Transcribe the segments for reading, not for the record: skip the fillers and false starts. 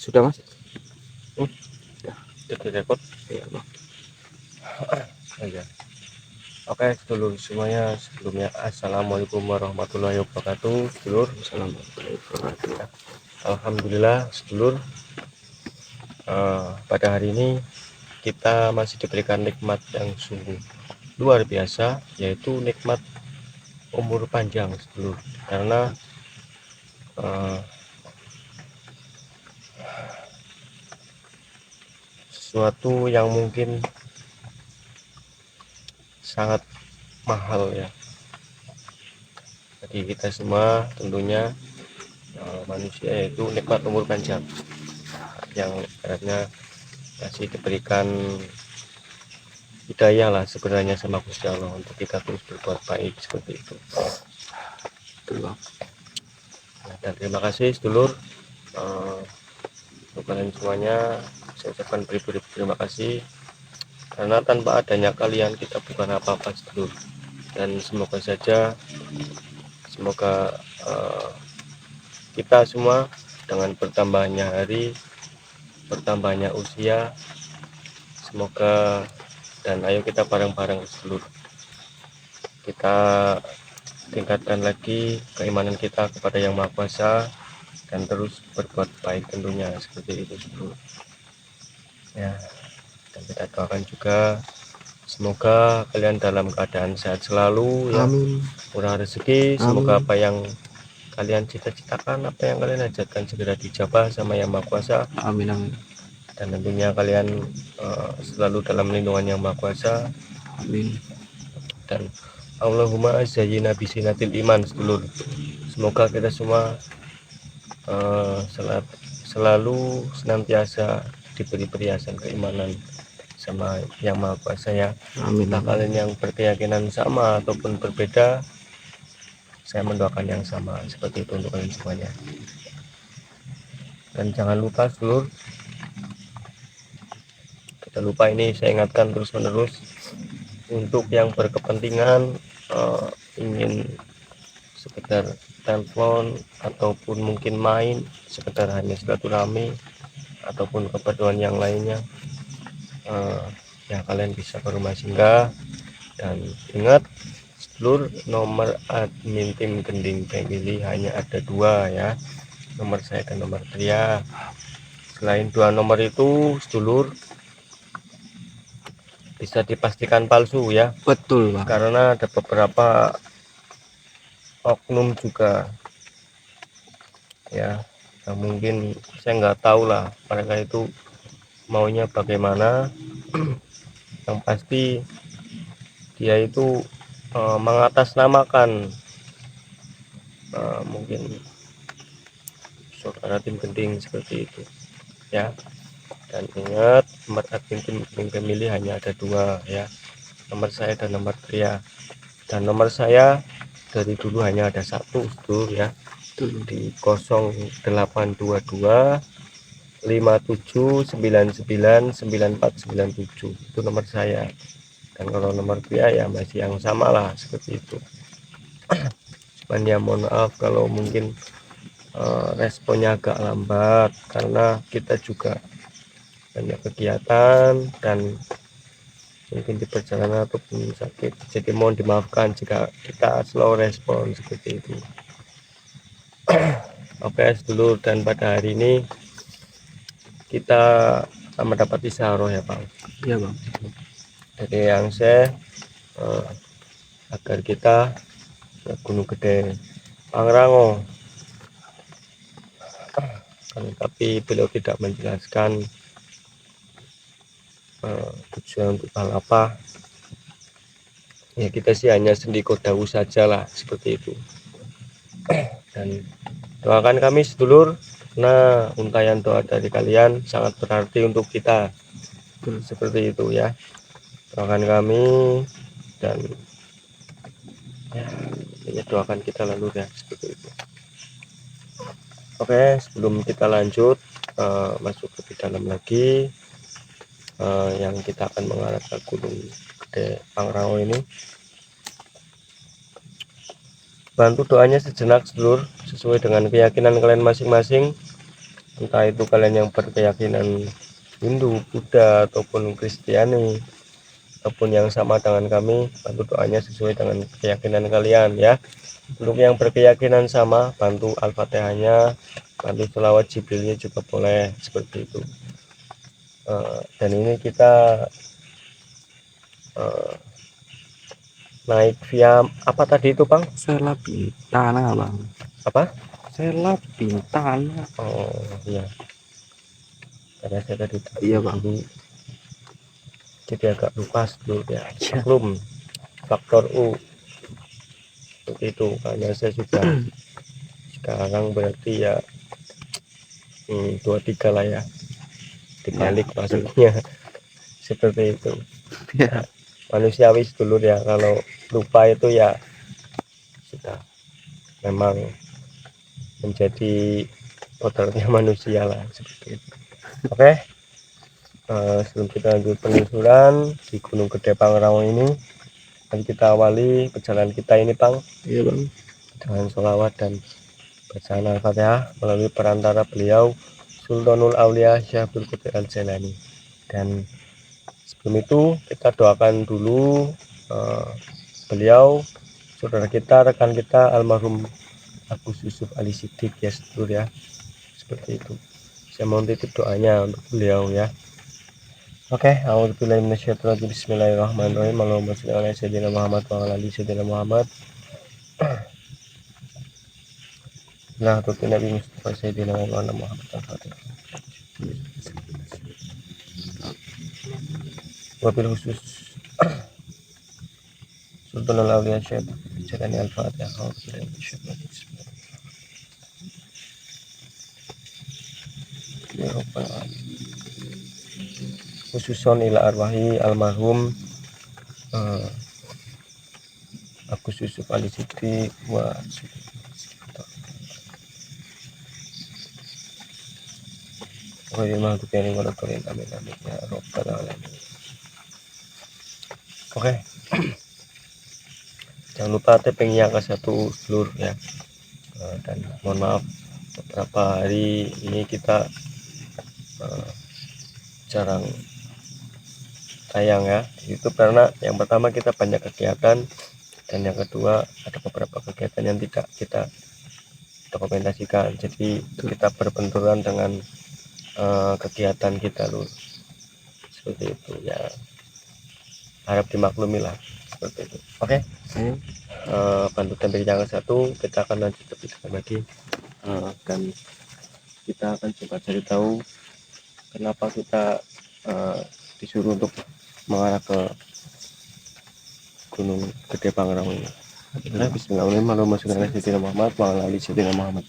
Sudah mas? Sudah rekod? Iya bang. Ya. Oke sedulur semuanya, sebelumnya assalamualaikum warahmatullahi wabarakatuh sedulur. Assalamualaikum warahmatullahi wabarakatuh. Alhamdulillah sedulur, pada hari ini kita masih diberikan nikmat yang sungguh luar biasa, yaitu nikmat umur panjang sedulur. Karena sesuatu yang mungkin sangat mahal ya. Jadi kita semua tentunya manusia, yaitu nikmat umur panjang yang ibaratnya masih diberikan hidayah lah sebenarnya sama Gusti Allah untuk kita terus berbuat baik seperti itu. Betul bang. Nah, dan terima kasih sedulur, untuk kalian semuanya saya ucapkan beribu-ribu terima kasih, karena tanpa adanya kalian kita bukan apa-apa sedulur. Dan semoga saja kita semua dengan bertambahnya hari, bertambahnya usia, semoga dan ayo kita bareng-bareng sedulur, kita tingkatkan lagi keimanan kita kepada Yang Maha Kuasa dan terus berbuat baik tentunya seperti itu sedulur ya. Dan kita doakan juga semoga kalian dalam keadaan sehat selalu ya, Amin. murah rezeki, semoga Amin. apa yang kalian cita-citakan, apa yang kalian hajatkan segera dijabah sama Yang Maha Kuasa. Amin amin. Dan tentunya kalian selalu dalam lindungan Yang Maha Kuasa. Amin. Dan Allahumma zayyina bisinatil iman sedulur. Semoga kita semua selalu senantiasa diberi perhiasan keimanan sama Yang Maha Kuasa ya. Amin. Entah kalian yang berkeyakinan sama ataupun berbeda, saya mendoakan yang sama seperti itu untuk kalian semuanya. Dan jangan lupa sedulur, kita lupa ini saya ingatkan terus menerus, untuk yang berkepentingan ingin sekedar telepon ataupun mungkin main sekedar hanya silaturahmi ataupun keperluan yang lainnya, ya kalian bisa ke rumah singgah. Dan ingat sedulur, nomor admin tim Gending Family hanya ada 2 ya, nomor saya dan nomor Tria. Selain 2 nomor itu sedulur bisa dipastikan palsu ya, Betul bang. karena ada beberapa oknum juga ya, yang mungkin saya nggak tahu lah mereka itu maunya bagaimana. Yang pasti dia itu mengatasnamakan mungkin saudara tim Gending seperti itu ya. Dan ingat, nomor admin tim Gending Family hanya ada 2 ya, nomor saya dan nomor Tria. Dan nomor saya dari dulu hanya ada 1 sedulur ya, di 0822 57999497 itu nomor saya. Dan kalau nomor Tria ya masih yang sama lah seperti itu. Cuman ya mohon maaf kalau mungkin responnya agak lambat, karena kita juga banyak kegiatan dan mungkin di perjalanan ataupun sakit, jadi mohon dimaafkan jika kita slow respon seperti itu. Oke sedulur, dan pada hari ini kita mendapat isyarat ya Bang. Iya bang. Dari yang saya agar kita ke Gunung Gede Pangrango, tapi beliau tidak menjelaskan tujuan untuk hal apa ya. Kita sih hanya sendiko dawu saja lah seperti itu. Dan doakan kami sedulur, karena untayan doa dari kalian sangat berarti untuk kita. Betul. Seperti itu ya, doakan kami dan ya doakan kita lalu ya seperti itu. Oke, sebelum kita lanjut masuk ke dalam lagi, yang kita akan mengarah ke Gunung Gede Pangrango ini, bantu doanya sejenak sedulur, sesuai dengan keyakinan kalian masing-masing. entah itu kalian yang berkeyakinan Hindu, Buddha ataupun Kristiani ataupun yang sama dengan kami, bantu doanya sesuai dengan keyakinan kalian ya. Untuk yang berkeyakinan sama, bantu Al-Fatihahnya, bantu selawat Jibrilnya juga boleh seperti itu. Dan ini kita naik via apa tadi itu Bang? Sela Bintana bang. Apa? Sela Bintana. Oh iya, karena saya tadi Iya bang. dulu jadi agak lupa dulu ya. Maklum faktor U seperti itu, karena saya sudah sekarang berarti ya 23 lah ya, dibalik Ya, maksudnya seperti itu ya, ya. manusiawi dulu ya, kalau lupa itu ya sudah memang menjadi kodratnya manusia lah seperti itu. Oke, sebelum kita lanjut penelusuran di Gunung Gede Pangrango ini, mari kita awali perjalanan kita ini Bang Iya bang. dengan sholawat dan bacaan Al-Fatihah melalui perantara beliau Sultanul Aulia Syekh Abdul Qadir Al-Jailani. Dan sebelum itu kita doakan dulu beliau, saudara kita, rekan kita almarhum Agus Yusuf Ali Siddiq ya seluruh ya, seperti itu. Saya mohon titip doanya untuk beliau ya. Oke, a'udzubillahi minasyaitonir rajim. Bismillahirrahmanirrahim. Allahumma shalli ala sayyidina Muhammad wa ala ali sayyidina Muhammad. Nah, tutup Nabi Mustafa sayyidina Maulana Muhammad al-Fatihah. Wabil khusus Sultan al-Awliya Syekh Jalani al-Fatihah. A'udzubillahi minasyaitonir rajim. Ya Rabbal alamin. Khususon ila arwahi almarhum Agus Yusuf Ali Siddiq wa amin amin ya Rabbal alamin. Oke, jangan lupa tappingnya ke satu seluruh ya. Dan mohon maaf beberapa hari ini kita jarang tayang ya di YouTube, karena yang pertama kita banyak kegiatan, dan yang kedua ada beberapa kegiatan yang tidak kita dokumentasikan, jadi kita berbenturan dengan kegiatan kita loh, seperti itu ya, harap dimaklumi lah seperti itu. Oke, bantu tampil jangan satu, kita akan lanjut lebih dekat lagi, dan kita akan coba cari tahu kenapa kita disuruh untuk mengarah ke Gunung Gede Pangrango ini. Bismillahirrahmanirrahim. Sayyidina Muhammad wa ala ali sayyidina Muhammad.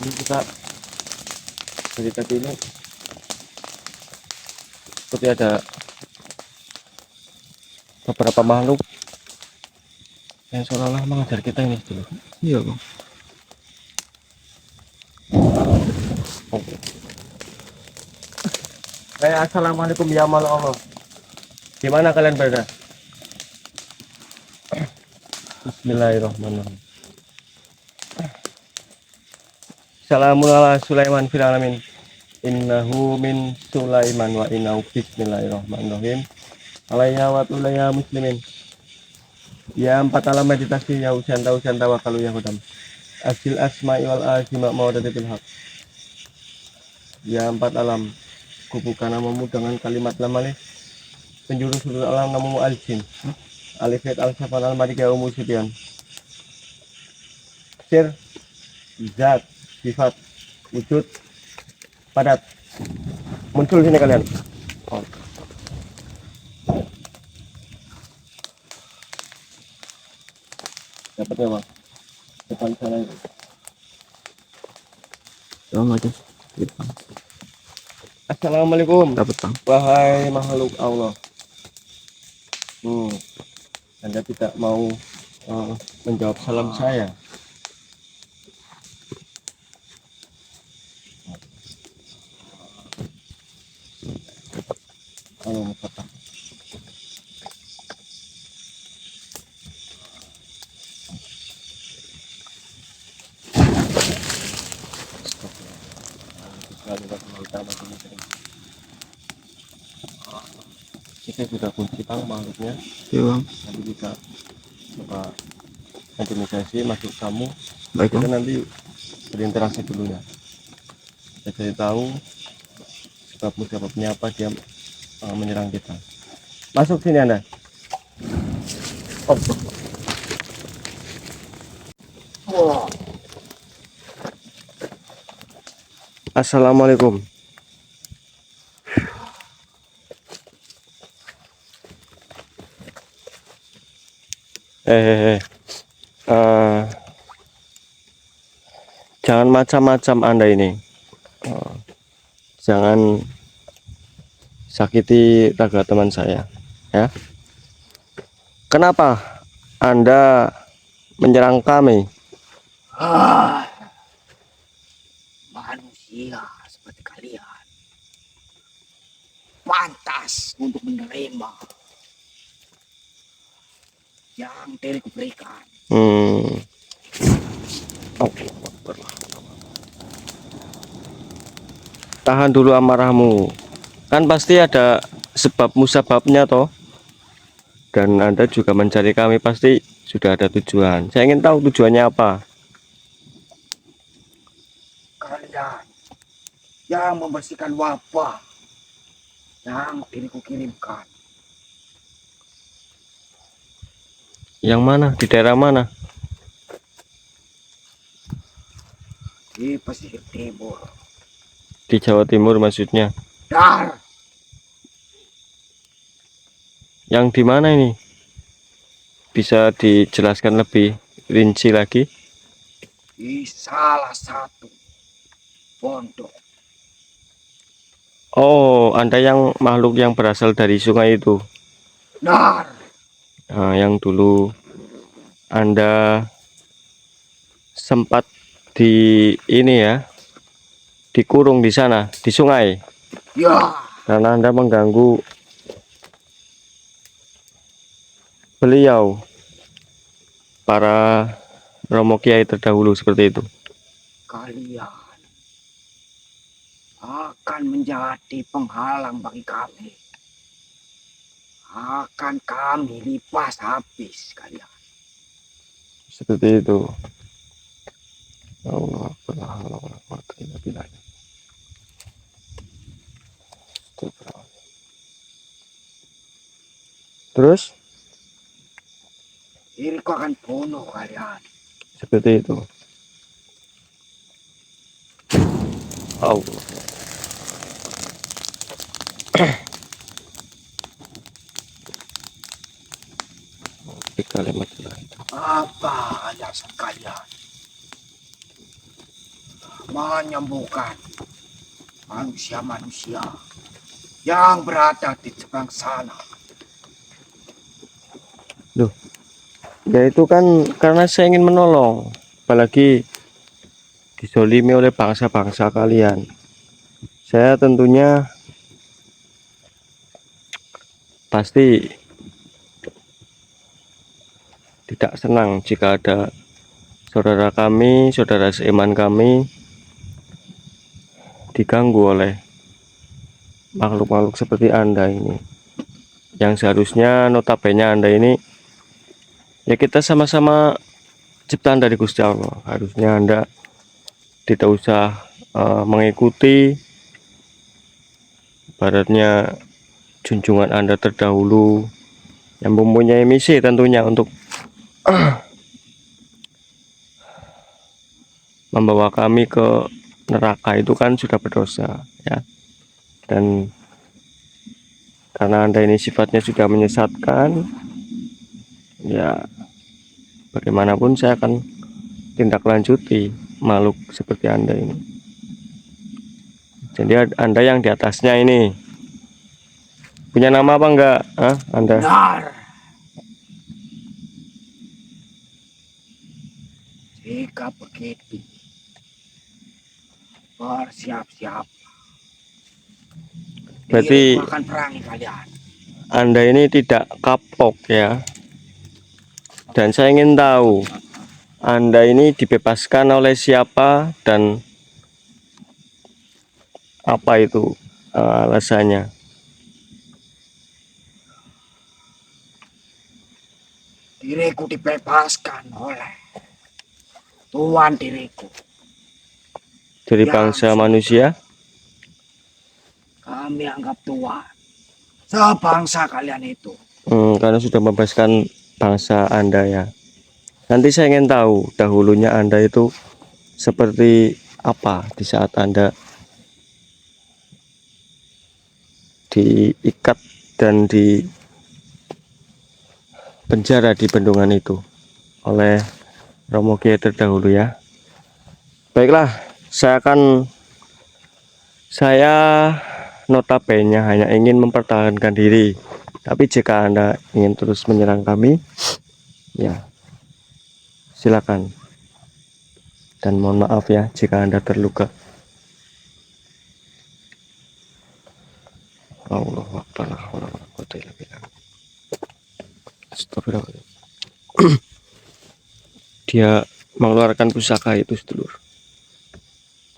Ini kita dari tadi ini seperti ada beberapa makhluk yang seolah-olah mengajar kita ini dulu. Iya bang. Oke. Assalamualaikum ya Allah. Di mana kalian berada? Bismillahirrahmanirrahim. Assalamualaikum ala Sulaiman fil alamin. Innahu min Sulaiman wa innahu bismillahirrahmanirrahim. Alayya wa tulaya muslimin. Ya 4 alam meditasi ya usanta wa kalu ya hudam. Asil asma'i wal azima mawadadatul haq. Ya 4 alam, kubukan namamu dengan kalimat lamali, penjuru seluruh alam namamu al-jin, alifet al-safan al-marika umusidian, sir, zat, sifat, wujud, padat, muncul sini kalian. Dapatnya bang, depan sana itu. Bang aja. Gitu, bang. Assalamualaikum. Dapat bang. Wahai makhluk Allah. Anda tidak mau menjawab salam saya. Halo, Bapak. sekali masalah utama ini sering. Kita sudah kunci bang makhluknya, Iya bang. nanti kita coba identifikasi masuk kamu. Baik Kita bang. nanti berinteraksi dulu ya, kita cari tahu sebabnya apa dia menyerang kita. Masuk sini anda. Assalamualaikum. Eh, jangan macam-macam Anda ini. Jangan sakiti raga teman saya, ya. Kenapa Anda menyerang kami? Manusia seperti kalian pantas untuk menerima yang diriku berikan. Tahan dulu amarahmu. Kan pasti ada sebab musababnya toh. Dan Anda juga mencari kami pasti sudah ada tujuan. Saya ingin tahu tujuannya apa. Kalian yang membersihkan wabah yang diriku kirimkan. Yang mana? Di daerah mana? Di pesisir timur. Di Jawa Timur maksudnya. Dar, Yang di mana ini? Bisa dijelaskan lebih rinci lagi? di salah satu pondok. Oh, Anda yang makhluk yang berasal dari sungai itu. Dar, Nah, yang dulu Anda sempat di ini ya, dikurung di sana, di sungai. ya, Karena Anda mengganggu beliau, para Romo Kiai terdahulu seperti itu. kalian akan menjadi penghalang bagi kami. Akan kami lipas habis kalian. Seperti itu. Allah Akbar, Allah Akbar, la ilaha illallah. Terus Diriku akan bunuh kalian. seperti itu. Allah. Di kalimat lain. Apa alasan kalian menyembuhkan manusia-manusia yang berada di seberang sana? Loh, ya itu kan karena saya ingin menolong, apalagi dizolimi oleh bangsa-bangsa kalian. Saya tentunya pasti tidak senang jika ada saudara kami, saudara seiman kami diganggu oleh makhluk-makhluk seperti Anda ini. Yang seharusnya notabene Anda ini ya kita sama-sama ciptaan dari Gusti Allah. Harusnya Anda tidak usah mengikuti baratnya junjungan Anda terdahulu yang mempunyai misi tentunya untuk membawa kami ke neraka, itu kan sudah berdosa ya. Dan karena Anda ini sifatnya sudah menyesatkan, ya bagaimanapun saya akan tindak lanjuti makhluk seperti Anda ini. Jadi Anda yang di atasnya ini punya nama apa enggak? Anda? Benar. Jika begitu, bersiap-siap. Berarti Diriku akan perangi kalian. Anda ini tidak kapok ya. Dan saya ingin tahu Anda ini dibebaskan oleh siapa dan Apa itu alasannya? Diriku dibebaskan oleh Tuhan diriku Dari yang bangsa sudah manusia? kami anggap Tuhan. Sebangsa kalian itu. Karena sudah membebaskan bangsa Anda ya. Nanti saya ingin tahu dahulunya Anda itu seperti apa di saat Anda diikat dan di penjara di bendungan itu oleh Romo Kiai terdahulu ya. Baiklah, saya notabene hanya ingin mempertahankan diri. Tapi jika Anda ingin terus menyerang kami, ya silakan. Dan mohon maaf ya jika Anda terluka. Allahu Akbar. Astagfirullah. Dia mengeluarkan pusaka itu sedulur.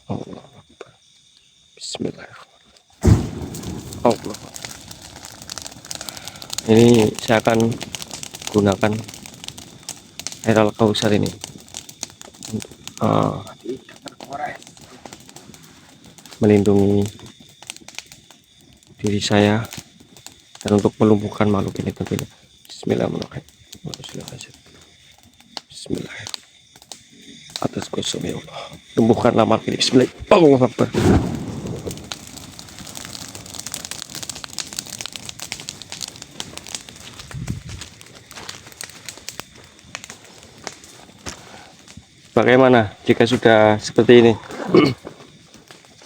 Allah Akbar. Bismillahirrahmanirrahim. Allah. Ini saya akan gunakan air al-kausar ini untuk melindungi diri saya dan untuk melumpuhkan makhluk ini tentunya. Bismillahirrahmanirrahim. Bismillahirrahmanirrahim. Atas kuasa ya Allah, lumpuhkanlah makhluk ini. Bismillahirrahmanirrahim. Allahu Akbar. Bagaimana jika sudah seperti ini?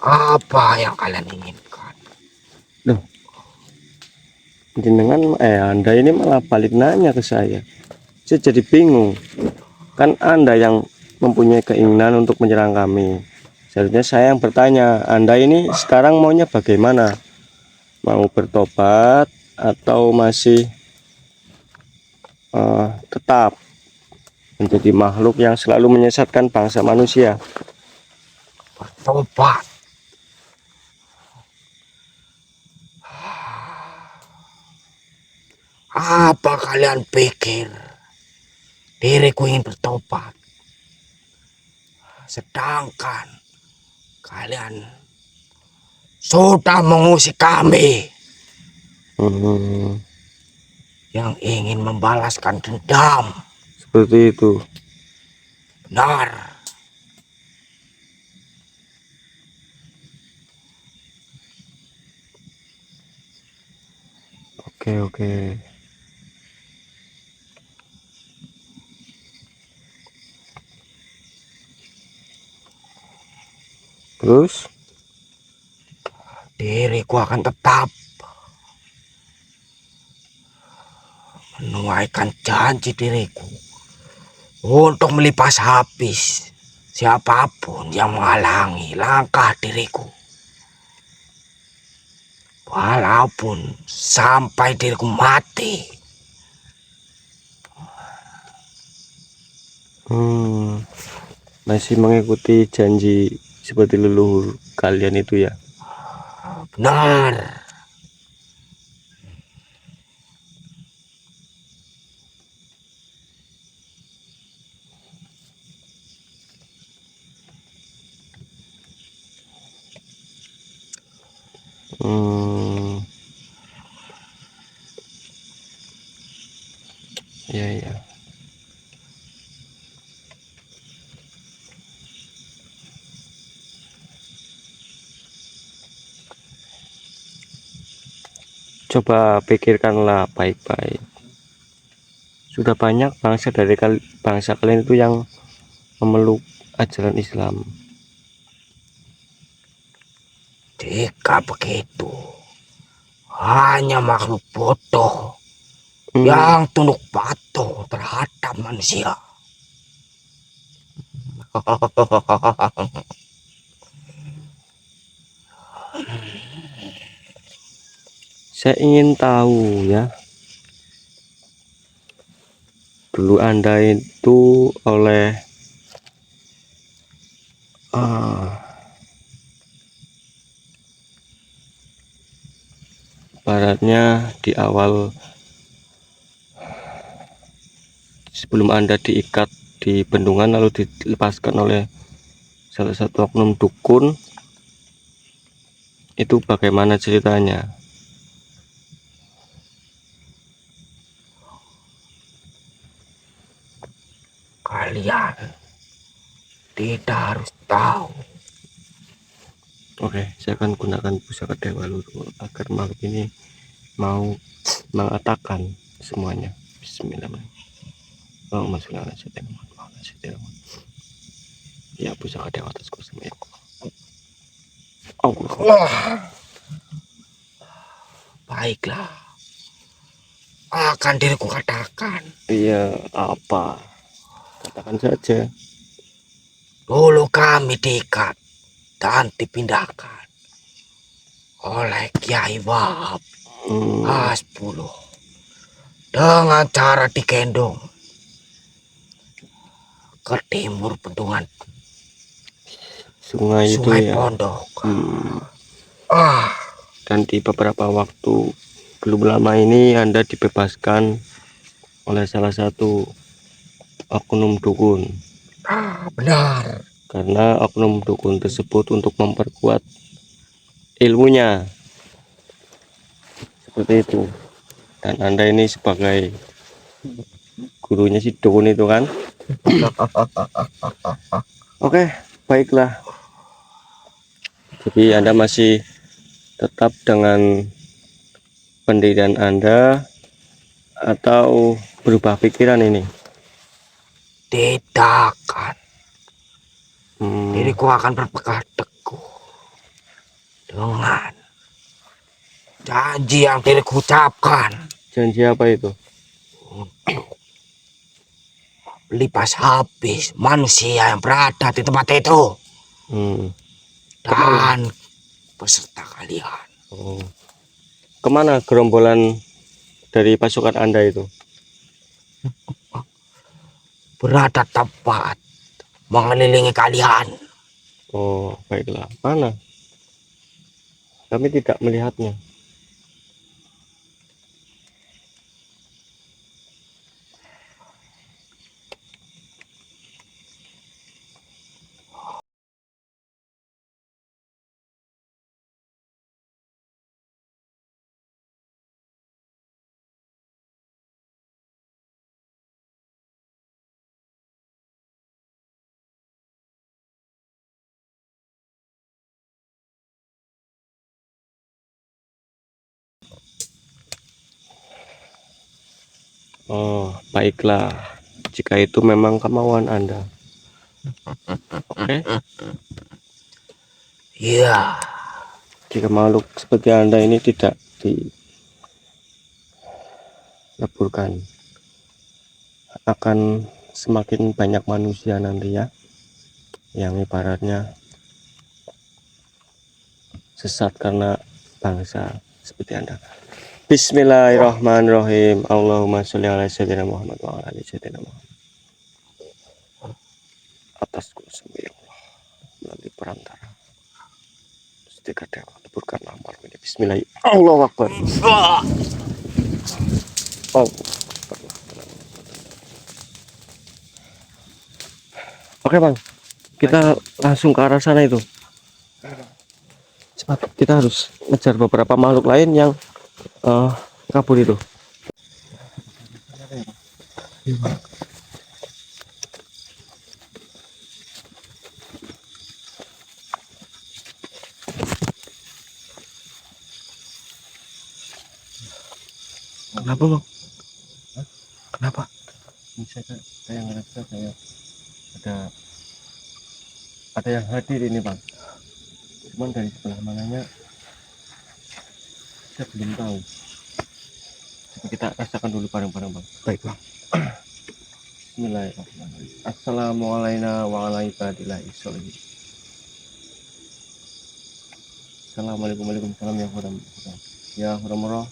Apa yang kalian inginkan? Loh, jenengan Anda ini malah balik nanya ke saya. Saya jadi bingung. Kan Anda yang mempunyai keinginan untuk menyerang kami. Seharusnya saya yang bertanya, Anda ini sekarang maunya bagaimana? Mau bertobat atau masih tetap menjadi makhluk yang selalu menyesatkan bangsa manusia? Bertobat. Apa kalian pikir diriku ingin bertobat? Sedangkan kalian sudah mengusik kami yang ingin membalaskan dendam. Seperti itu. Benar. Oke. Terus? Diriku akan tetap menuaikan janji diriku untuk melipas habis siapapun yang menghalangi langkah diriku. Walaupun sampai diriku mati. Masih mengikuti janji seperti leluhur kalian itu ya? Benar. Iya. Coba pikirkanlah baik-baik. Sudah banyak bangsa dari bangsa kalian itu yang memeluk ajaran Islam. Jika begitu, hanya makhluk bodoh yang tunduk patuh terhadap manusia. Saya ingin tahu ya, dulu Anda itu oleh ibaratnya di awal sebelum Anda diikat di bendungan lalu dilepaskan oleh salah satu oknum dukun, itu bagaimana ceritanya? Kalian tidak harus tahu. Oke, saya akan gunakan pusaka dewa luruh agar makhluk ini mau mengatakan semuanya. Bismillahirrahmanirrahim. Allahumma sholli ala sayyidina Muhammad. Ya pusaka dewa atas kuasa ya Allah. Wah, baiklah. Akan diriku katakan. Iya, apa? Katakan saja. Dulu kami diikat dan dipindahkan oleh Kiai Wahab A10 dengan cara digendong ke timur bendungan Sungai itu Sungai ya. Pondok. Hmm. Dan di beberapa waktu belum lama ini Anda dibebaskan oleh salah satu oknum dukun. Benar. Karena oknum dukun tersebut untuk memperkuat ilmunya. Seperti itu. Dan Anda ini sebagai gurunya si dukun itu kan. Oke, baiklah. Jadi Anda masih tetap dengan pendirian Anda atau berubah pikiran ini? Tidak akan. Diriku akan berpegang teguh dengan janji yang diriku ucapkan. Janji apa itu? Untuk lipas habis manusia yang berada di tempat itu. Dan peserta kalian. Kemana gerombolan dari pasukan Anda itu? Berada tepat mengelilingi kalian. Oh, baiklah. Mana? Kami tidak melihatnya. Oh, baiklah. Jika itu memang kemauan Anda. Oke. Iya. Jika makhluk seperti Anda ini tidak dileburkan, akan semakin banyak manusia nanti ya, yang ibaratnya sesat karena bangsa seperti Anda. Bismillahirrahmanirrahim. Allahumma sholli ala sayyidina Muhammad wa ala ali sayyidina Muhammad. Atas kuasa Allah melalui perantara Mustika Dewa, leburkanlah makhluk ini. Bismillahirrahmanirrahim. Allahu Akbar. Oh. Oke bang, kita langsung ke arah sana itu. Cepat, kita harus ngejar beberapa makhluk lain yang kabur itu. Kenapa bang? Kenapa? Saya ngerasa kayak ada yang hadir ini bang. Cuman dari sebelah mananya saya belum tahu. Coba kita rasakan dulu bareng-bareng bang. Baik bang. Bismillahirrahmanirrahim. Assalamualaikum warahmatullahi wabarakatuh. Assalamualaikum warahmatullahi wabarakatuh. Ya hurah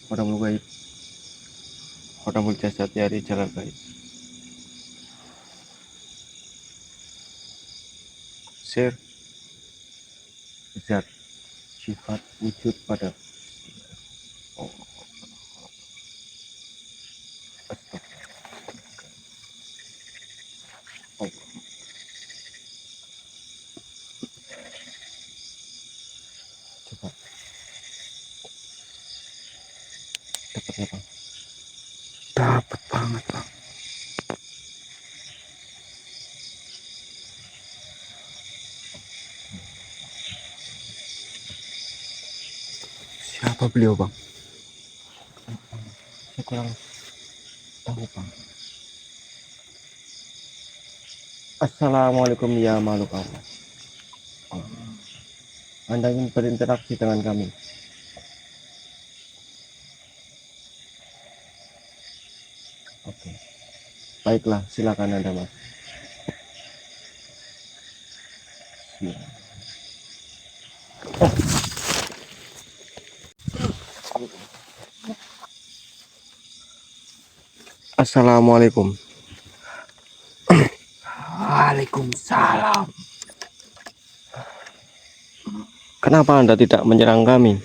Hodamul gaib, Hodamul jasad yari jalan gaib. Sir, zat, sifat, wujud pada dapatnya Bang? Dapat banget, Bang. Siapa beliau, Bang? Saya kurang tahu Bang. Assalamualaikum ya makhluk Allah. Anda ingin berinteraksi dengan kami? Oke. Baiklah, silakan Anda Mas. Silakan. Assalamualaikum. Waalaikumsalam. Kenapa Anda tidak menyerang kami?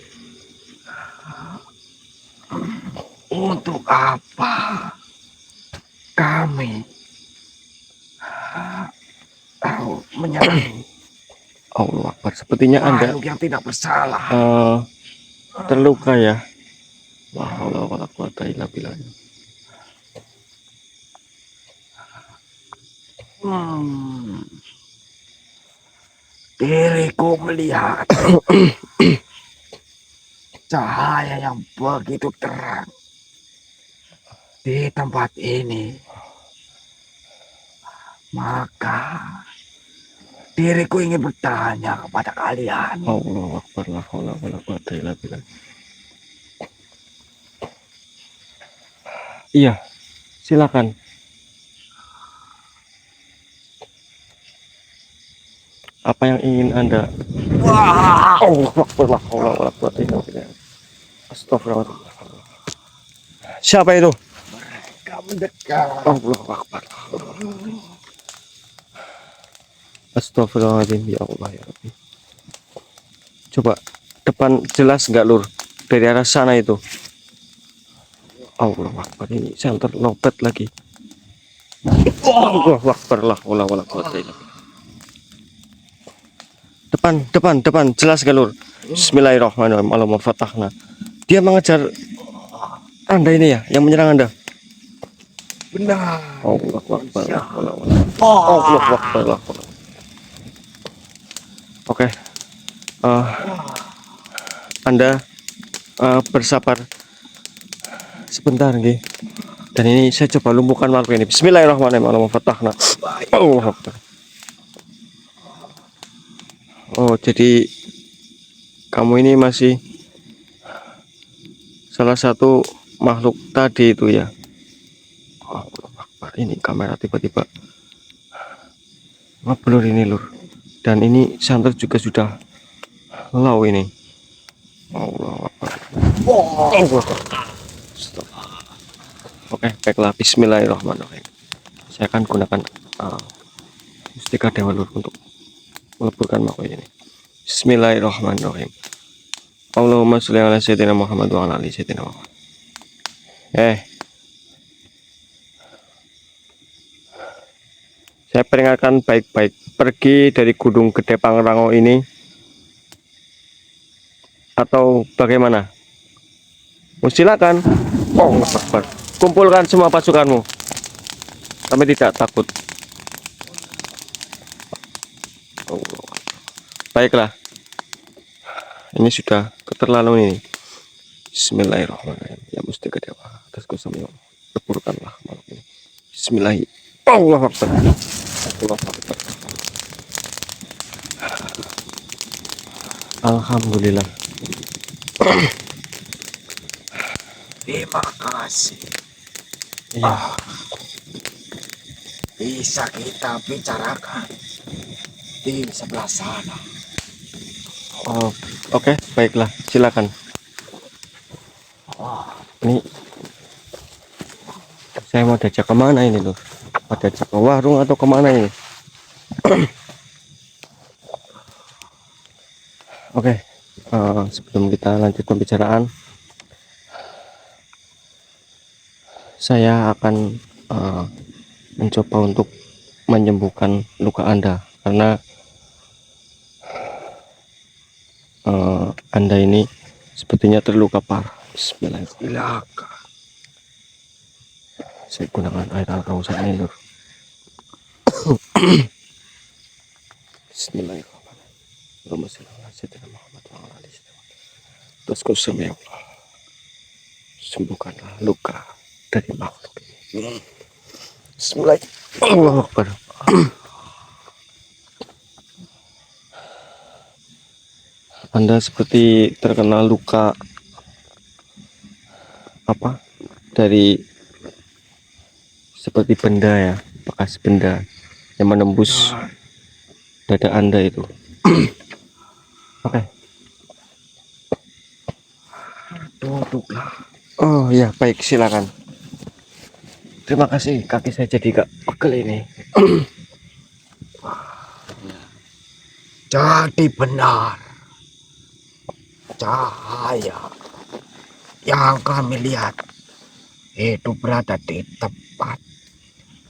Untuk apa kami tahu menyerang Allah Akbar. Sepertinya Anda makhluk yang tidak bersalah? terluka ya. La haula wala quwata illa billah. Diriku melihat cahaya yang begitu terang di tempat ini. Maka diriku ingin bertanya kepada kalian. Allah Akbar. La haula wala quwata illa billah. Iya, silakan. Apa yang ingin Anda? Wah, Allah Akbar. La haula wala quwata illa billah. Astagfirullah. Siapa itu? mereka mendekat. Allah Akbar. Astagfirullahaladzim ya Allah ya Rabbi. Coba depan jelas nggak Lur? Dari arah sana itu. Allah Akbar, ini saya terlopet lagi. Allah Akbar, la haula wala quwata illa billah. Depan, jelas nggak Lur? Bismillahirrahmanirrahim. Allahumma fatahna. Dia mengejar Anda ini ya, yang menyerang Anda. Benar. Allah Akbar, la haula wala Allah Akbar, la haula. Oke. Anda bersabar sebentar nggih. Dan ini saya coba lumpuhkan makhluk ini. Bismillahirrahmanirrahim. Allahumma fatahna. Allah Akbar. Oh, jadi kamu ini masih salah satu makhluk tadi itu ya. Allah Akbar. Ini kamera tiba-tiba ngeblur ini Lur. Dan ini santet juga sudah low ini. Allah Akbar. Allah Akbar. Oke, baiklah. Bismillahirrahmanirrahim. Saya akan gunakan mustika dewa Lur untuk meleburkan makhluk ini. Bismillahirrahmanirrahim. Allahumma sholli ala sayyidina Muhammad wa ala ali sayyidina Muhammad. Saya peringatkan baik-baik, pergi dari Gunung Gede Pangrango ini atau bagaimana? Silakan. Allah Akbar. Kumpulkan semua pasukanmu. Kami tidak takut. Allah. Baiklah. Ini sudah keterlaluan ini. Bismillahirrahmanirrahim. Ya mustika dewa atas kuasa Allah. Leburkanlah makhluk ini. Bismillahirrahmanirrahim. Allah Akbar. Allah Akbar. Alhamdulillah. Terima kasih. Iya. Bisa kita bicarakan di sebelah sana. Oh, oke, baiklah, silakan. Ini saya mau diajak kemana ini Lur? Mau diajak ke warung atau kemana ini? Oke, sebelum kita lanjut pembicaraan, saya akan mencoba untuk menyembuhkan luka Anda karena Anda ini sepertinya terluka parah. Bismillahirrahmanirrahim. Silakan. Saya gunakan air al-kausar ini, Lur. Bismillahirrahmanirrahim. Terus kusum ya Allah, sembuhkanlah luka dari makhluk ini. Bismillahirrahmanirrahim. Allahu Akbar. Anda seperti terkena luka apa dari seperti benda ya, bekas benda yang menembus dada Anda itu. Oke. Duduklah. Oh ya, baik, silakan. Terima kasih, kaki saya jadi gak pegel ini. Jadi benar, cahaya yang kami lihat itu berada di tepat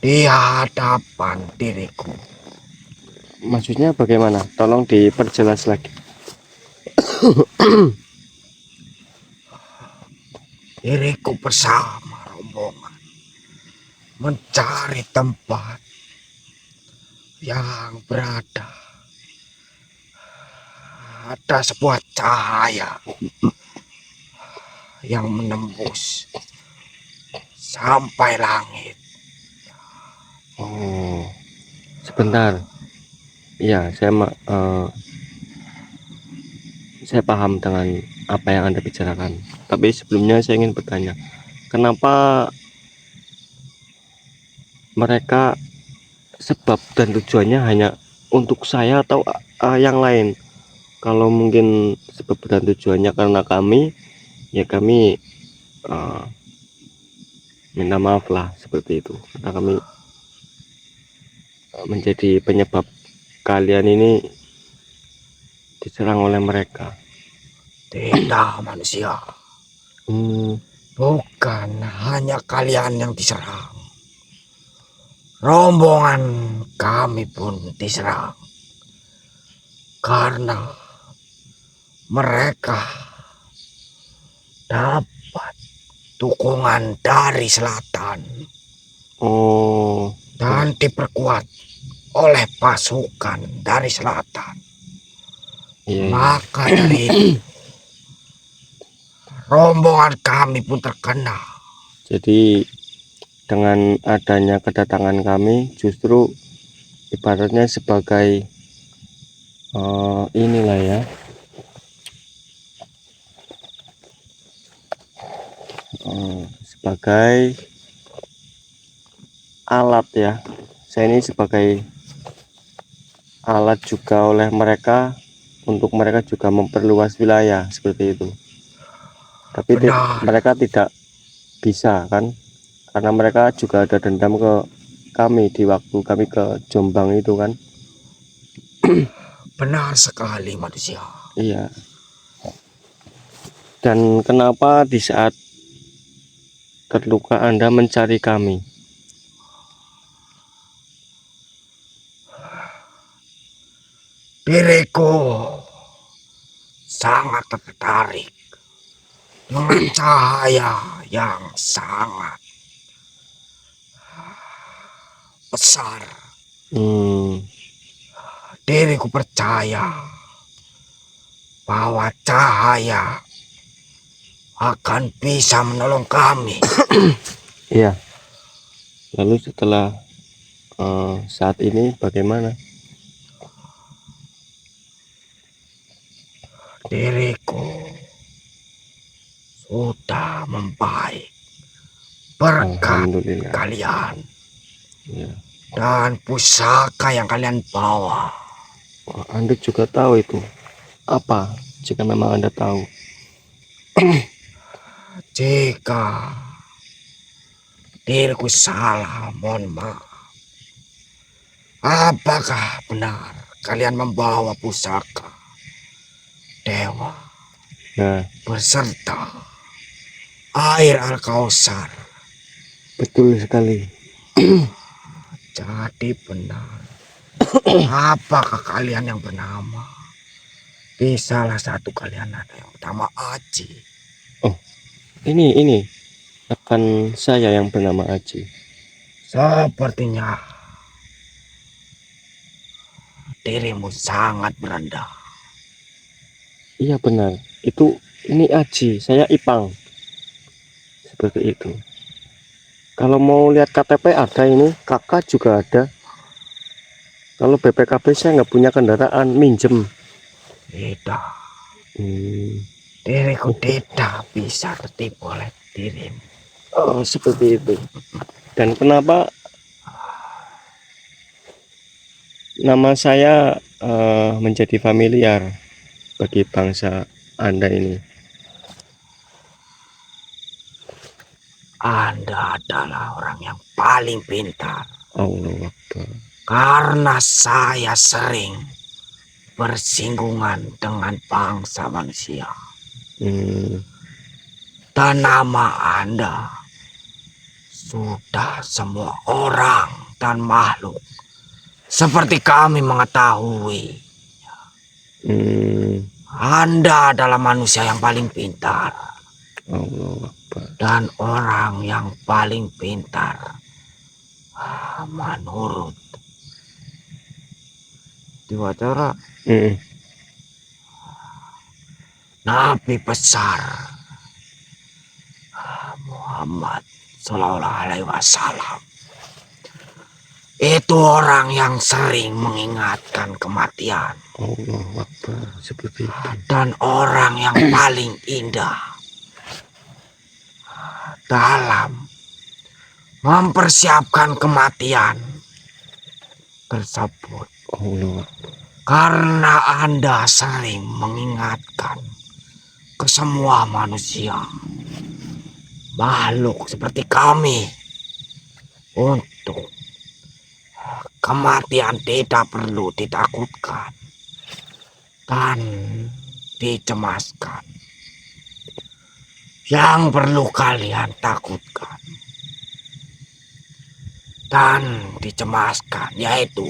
di hadapan diriku. Maksudnya bagaimana? Tolong diperjelas lagi. Diriku bersama rombongan mencari tempat yang berada ada sebuah cahaya yang menembus sampai langit. Oh, sebentar. Iya, saya paham dengan apa yang Anda bicarakan. Tapi sebelumnya saya ingin bertanya, kenapa mereka sebab dan tujuannya hanya untuk saya atau yang lain? Kalau mungkin sebab dan tujuannya karena kami, ya kami minta maaf lah seperti itu. Karena kami menjadi penyebab kalian ini diserang oleh mereka. Tidak manusia, bukan hanya kalian yang diserang. Rombongan kami pun diserang karena mereka dapat dukungan dari selatan Oh, dan diperkuat oleh pasukan dari selatan. iya. Maka dari itu, rombongan kami pun terkena. Jadi dengan adanya kedatangan kami justru ibaratnya sebagai inilah ya, sebagai alat ya. Saya ini sebagai alat juga oleh mereka untuk mereka juga memperluas wilayah seperti itu. Tapi Benar. mereka tidak bisa kan, karena mereka juga ada dendam ke kami di waktu kami ke Jombang itu kan. Benar sekali manusia. Iya. Dan kenapa di saat terluka Anda mencari kami? Diriku sangat tertarik dengan cahaya yang sangat besar. Diriku percaya bahwa cahaya akan bisa menolong kami. Iya. Lalu setelah saat ini bagaimana? Diriku sudah membaik berkat Alhamdulillah. kalian Ya. dan pusaka yang kalian bawa. Wah, Anda juga tahu itu apa? Jika memang Anda tahu. Jika diriku salah, mohon maaf. Apakah benar kalian membawa pusaka dewa Nah, berserta air al-kausar? betul sekali. Jadi benar. Apakah kalian yang bernama? Di salah satu kalian ada yang bernama Aji. Oh, ini akan saya yang bernama Aji? Sepertinya dirimu sangat merendah. Iya benar, ini Aji, saya Ipang. Seperti itu. Kalau mau lihat KTP ada, ini kakak juga ada. Kalau BPKB saya nggak punya kendaraan, minjem. Tidak, Hmm. diriku tidak bisa tertipu oleh dirimu. Oh seperti itu. Dan kenapa nama saya menjadi familiar bagi bangsa Anda ini? Anda adalah orang yang paling pintar. Allah Akbar. Karena saya sering bersinggungan dengan bangsa manusia. Hmm. Dan nama Anda sudah semua orang dan makhluk seperti kami mengetahui. Hmm. Anda adalah manusia yang paling pintar. Allah Akbar. Dan orang yang paling pintar menurut Diwacara Hmm. Nabi besar Muhammad Sallallahu Alaihi Wasallam. Itu orang yang sering mengingatkan kematian. Allah Akbar, seperti itu. Dan orang yang paling indah dalam mempersiapkan kematian tersebut. Allah Akbar. Karena Anda sering mengingatkan ke semua manusia, makhluk seperti kami, untuk kematian tidak perlu ditakutkan dan dicemaskan. Yang perlu kalian takutkan dan dicemaskan yaitu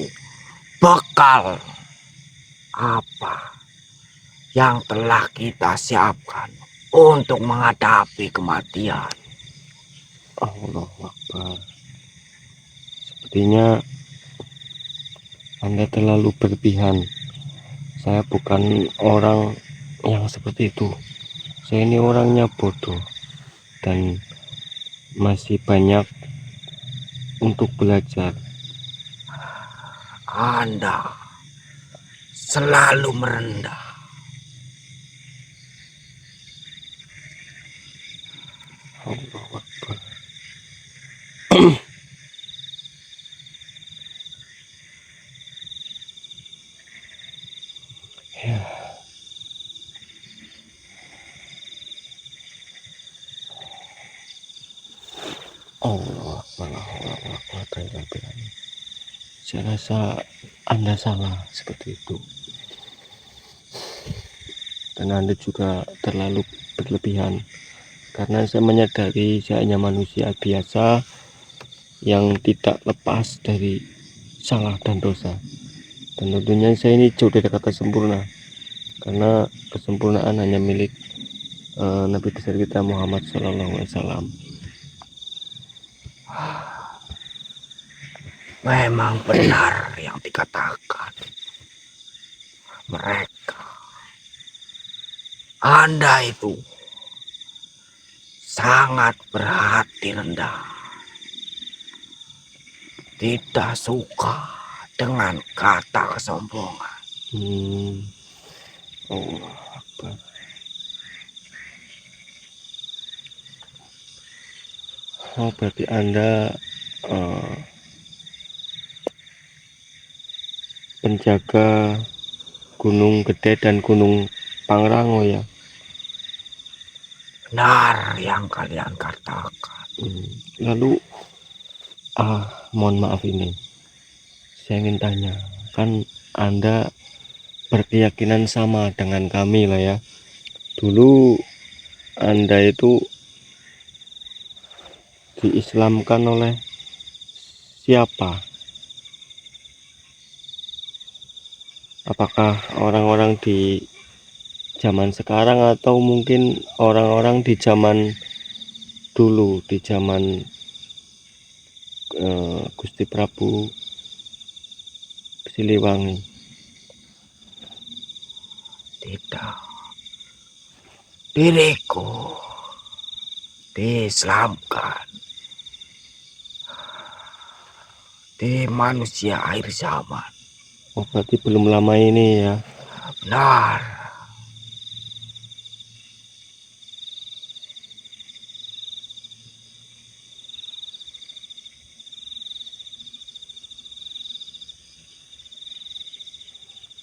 bekal apa yang telah kita siapkan untuk menghadapi kematian. Allah Akbar. Sepertinya Anda terlalu berlebihan. Saya bukan orang yang seperti itu. Saya ini orangnya bodoh dan masih banyak untuk belajar. Anda selalu merendah. Allah Akbar. Ya. Allah Akbar. Saya rasa Anda salah seperti itu. Dan Anda juga terlalu berlebihan. Karena saya menyadari saya hanya manusia biasa yang tidak lepas dari salah dan dosa. Dan tentunya saya ini jauh dari kata sempurna, karena kesempurnaan hanya milik Nabi besar kita Muhammad Sallallahu Alaihi Wasallam. Memang benar yang dikatakan mereka. Anda itu sangat berhati rendah. Tidak suka dengan kata kesombongan. Allah Akbar. Oh, berarti Anda penjaga Gunung Gede dan Gunung Pangrango ya? Benar yang kalian katakan. Lalu mohon maaf ini, saya ingin tanya, kan Anda berkeyakinan sama dengan kami lah ya. Dulu Anda itu diislamkan oleh siapa? Apakah orang-orang di zaman sekarang atau mungkin orang-orang di zaman dulu di zaman Gusti Prabu Siliwangi. Tidak. Diriku diselamkan di manusia akhir zaman. Oh, berarti belum lama ini ya. Benar.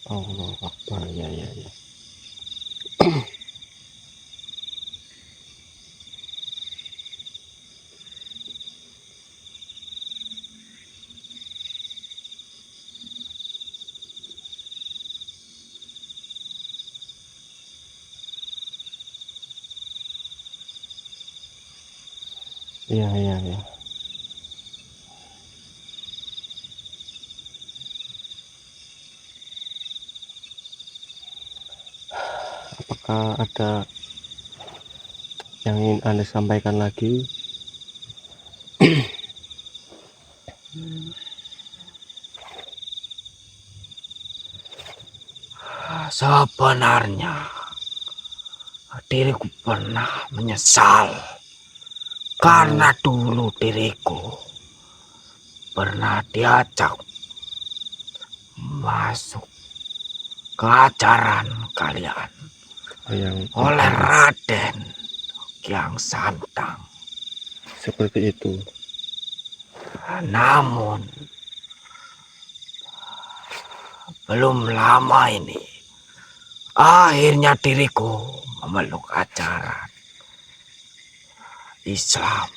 Allah Akbar, ya. Ya. Apakah ada yang ingin Anda sampaikan lagi? Sebenarnya diriku pernah menyesal karena dulu diriku pernah diajak masuk ke ajaran kalian Yang oleh Raden Kian Santang. seperti itu. Namun belum lama ini akhirnya diriku memeluk ajaran Islam.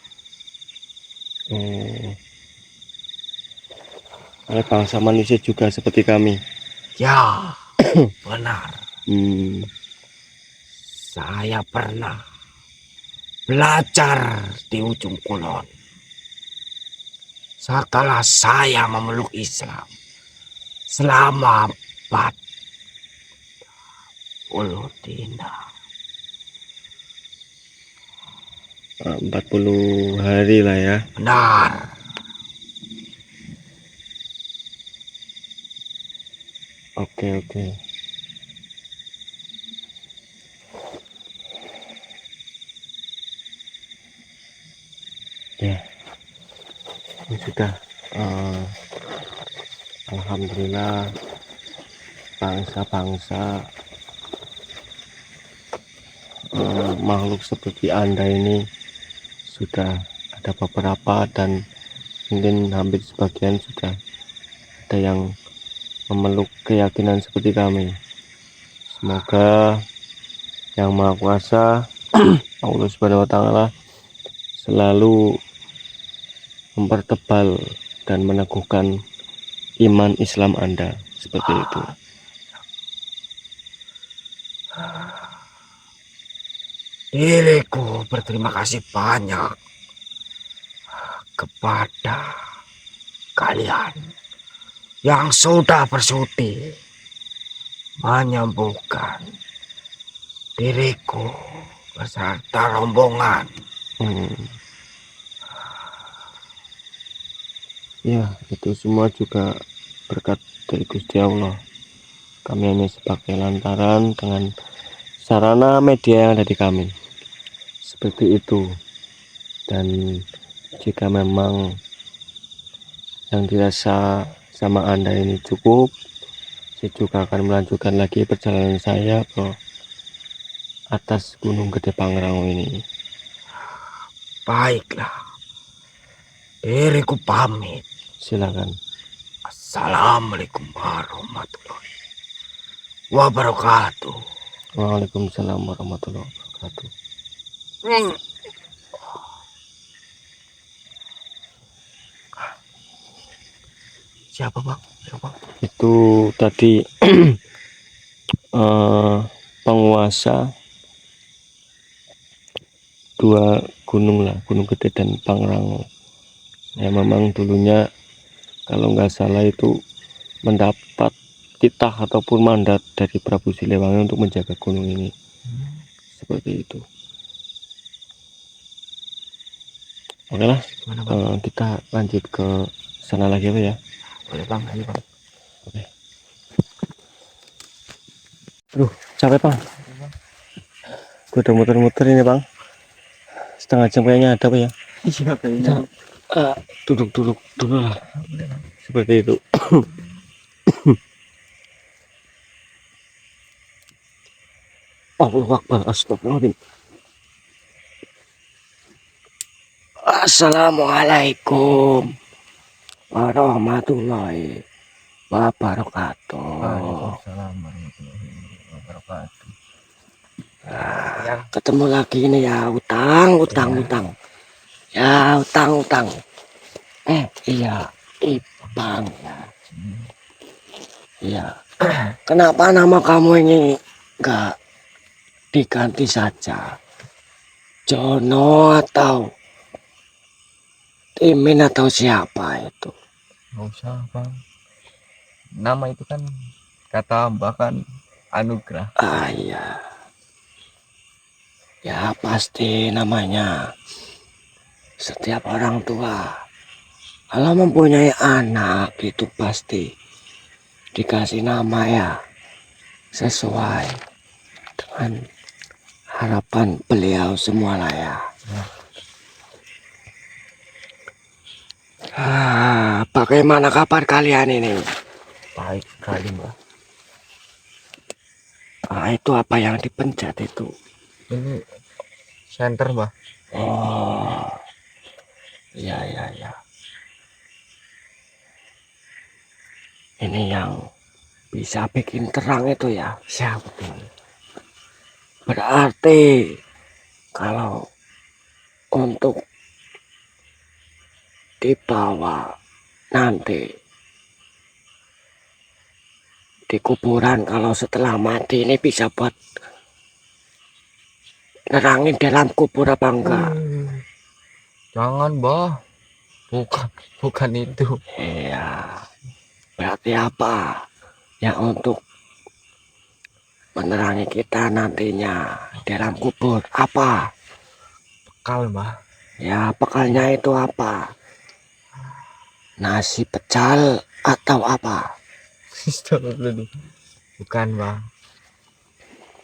Oleh bangsa manusia juga seperti kami. Ya, benar. Saya pernah belajar di ujung kulon. Setelah saya memeluk Islam selama 40 dinar. 40 hari lah ya. Benar. Oke. Ya, ini sudah. Alhamdulillah bangsa-bangsa makhluk seperti Anda ini sudah ada beberapa, dan mungkin hampir sebagian sudah ada yang memeluk keyakinan seperti kami. Semoga Yang Maha Kuasa Allah Subhanahu wa Ta'ala selalu mempertebal dan meneguhkan iman Islam Anda seperti itu. Diriku berterima kasih banyak kepada kalian yang sudah bersudi menyembuhkan diriku beserta rombongan. Ya, itu semua juga berkat dari Gusti Allah. Kami hanya sebagai lantaran dengan sarana media yang ada di kami. Seperti itu. Dan jika memang yang dirasa sama Anda ini cukup, saya juga akan melanjutkan lagi perjalanan saya ke atas Gunung Gede Pangrango ini. Baiklah, diriku pamit. Silakan. Assalamualaikum warahmatullahi wabarakatuh. Waalaikumsalam warahmatullahi wabarakatuh. Siapa bang? Itu tadi penguasa dua gunung lah, Gunung Gede dan Pangrango. Ya memang dulunya kalau nggak salah itu mendapat titah ataupun mandat dari Prabu Siliwangi untuk menjaga gunung ini. Seperti itu. Oke lah, Mana bang? kita lanjut ke sana lagi apa ya? Boleh bang, ayo bang. Oke. Aduh, capek bang. Gue udah muter-muter ini bang. Setengah jam kayaknya ada apa ya? Iya Kita kayaknya. duduk-duduk dulu lah. Boleh bang. Seperti itu. Allahu Akbar, astagfirullahaladzim. Assalamualaikum warahmatullahi wabarakatuh. Waalaikumsalam warahmatullahi wabarakatuh. Ya, Ketemu lagi ini ya, utang. Ya, utang. Iya, Ipang ya. Iya. Kenapa nama kamu ini enggak diganti saja? Jono atau Timin atau siapa itu? nggak usah bang. Nama itu kan kata Mbak kan anugerah. Iya. Ya pasti namanya setiap orang tua kalau mempunyai anak itu pasti dikasih nama ya sesuai dengan harapan beliau semua lah ya. Bagaimana kabar kalian ini? Baik sekali Mbak. Itu apa yang dipencet itu? Ini center Mbak. Oh, iya. Ini yang bisa bikin terang itu ya. Siapa tuh? Berarti kalau untuk dibawa nanti di kuburan kalau setelah mati ini bisa buat nerangin dalam kubur apa enggak? Jangan Mbak. Bukan itu. Iya. Berarti apa yang untuk menerangi kita nantinya dalam kubur apa? Bekal Mbak. Ya bekalnya itu apa? Nasi pecel atau apa? Stop dulu. Bukan Mbak.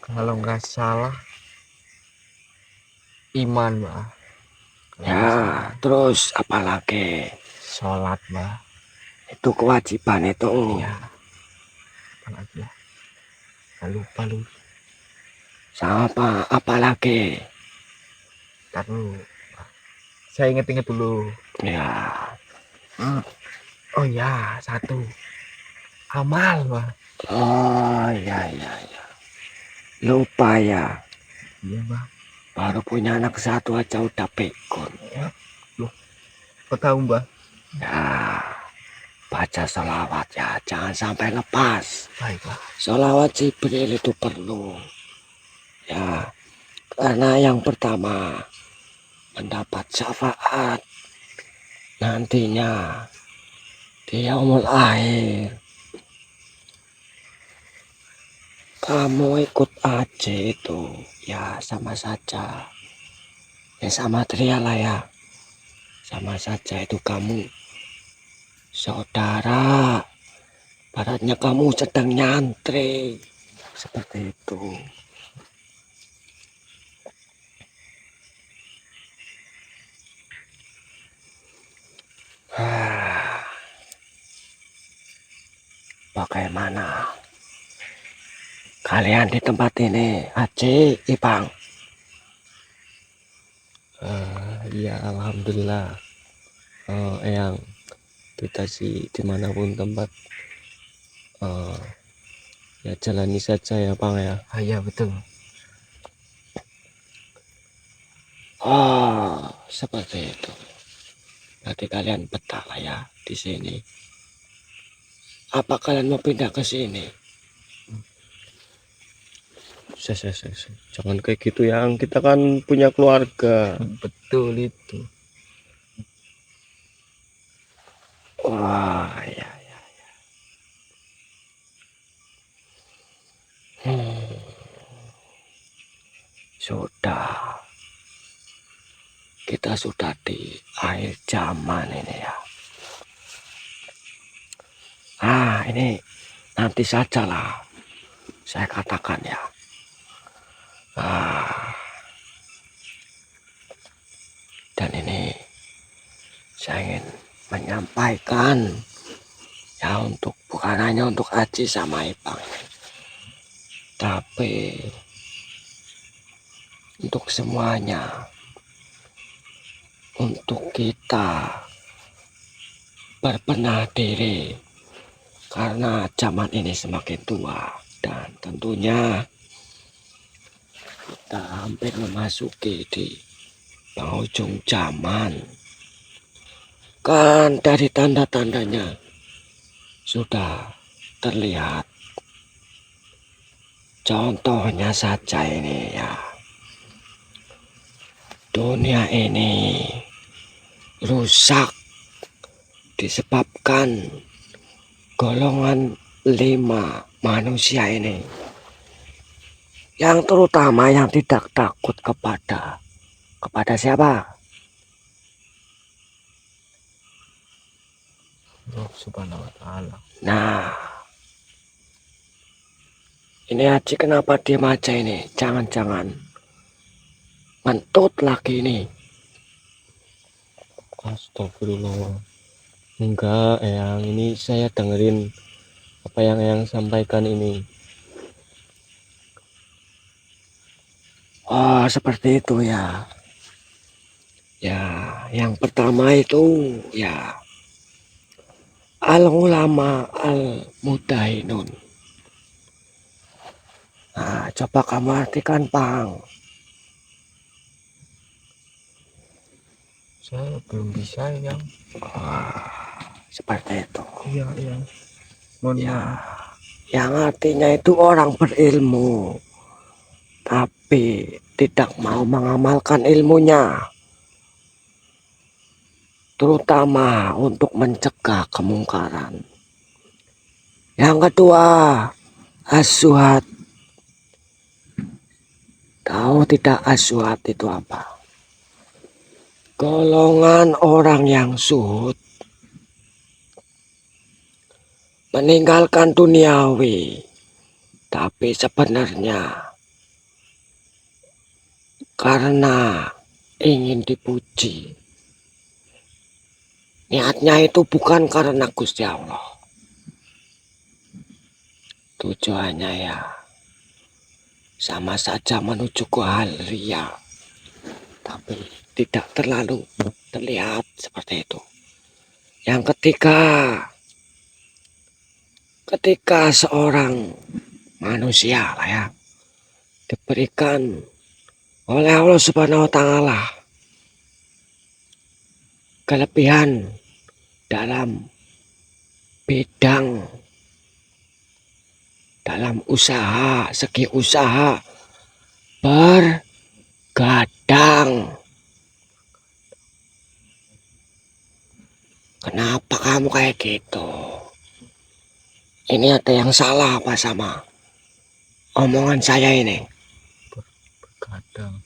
Kalau nggak salah iman Mbak. Kalau nggak Ya salah. terus apalagi? Sholat Mbak. Itu kewajiban itu. Iya. Apalagi ya. Nggak lupa lu. Sama apalagi? Ntar dulu. Saya inget-inget dulu. Ya. Oh ya, satu. Amal Mbak. Oh iya. Lupa ya. Iya Mbak. Baru punya anak satu aja udah pikun. Loh, kok tahu Mbak? Ya. Baca sholawat ya. Jangan sampai lepas. Baik Mbak. Sholawat Jibril itu perlu. Ya. Karena yang pertama mendapat syafaat nantinya di yaumul akhir. Kamu ikut aja itu ya sama saja. Ya sama Tria lah ya. Sama saja itu kamu saudara. Baratnya kamu sedang nyantri. Seperti itu. Bagaimana kalian di tempat ini, Aji, Ipang? Ya alhamdulillah. Yang kita sih dimanapun tempat ya jalani saja ya bang ya. Ah, iya betul. Oh, seperti itu. Berarti kalian betah lah ya di sini. Apa kalian mau pindah ke sini? Saya. Jangan kayak gitu yang kita kan punya keluarga. Betul itu. Wah, ya. Sudah. kita sudah di akhir zaman ini ya. Ini nanti sajalah saya katakan ya. Dan ini saya ingin menyampaikan ya, bukan hanya untuk Aji sama Ipang, tapi untuk semuanya, untuk kita berbenah diri karena zaman ini semakin tua dan tentunya kita hampir memasuki di penghujung zaman. Kan dari tanda-tandanya sudah terlihat. Contohnya saja ini ya, dunia ini rusak disebabkan golongan 5 manusia ini, yang terutama yang tidak takut kepada siapa? Allah Subhanahu wa Ta'ala. Nah, ini Haji kenapa diam aja ini? Jangan-jangan ngentut lagi ini. Astagfirullah. Enggak, Eyang, ini saya dengerin apa yang Eyang sampaikan ini. Oh, seperti itu ya. Ya, yang pertama itu ya al-ulama al-mudahinun. Nah, coba kamu artikan, Pang. Saya belum bisa yang. Seperti itu. Iya. Mohon Ya, maaf. yang artinya itu orang berilmu, tapi tidak mau mengamalkan ilmunya, terutama untuk mencegah kemungkaran. Yang kedua, asyuhat. Tahu tidak asyuhat itu apa? Golongan orang yang suhud, meninggalkan duniawi, tapi sebenarnya karena ingin dipuji. Niatnya itu bukan karena Gusti Allah. Tujuannya ya sama saja menuju ke hal riya, tapi tidak terlalu terlihat seperti itu. Yang ketiga, ketika seorang manusia lah ya diberikan oleh Allah Subhanahu wa Ta'ala kelebihan dalam bidang, dalam usaha, segi usaha bergadang. Kenapa kamu kayak gitu? Ini ada yang salah apa sama omongan saya ini? Bergadang.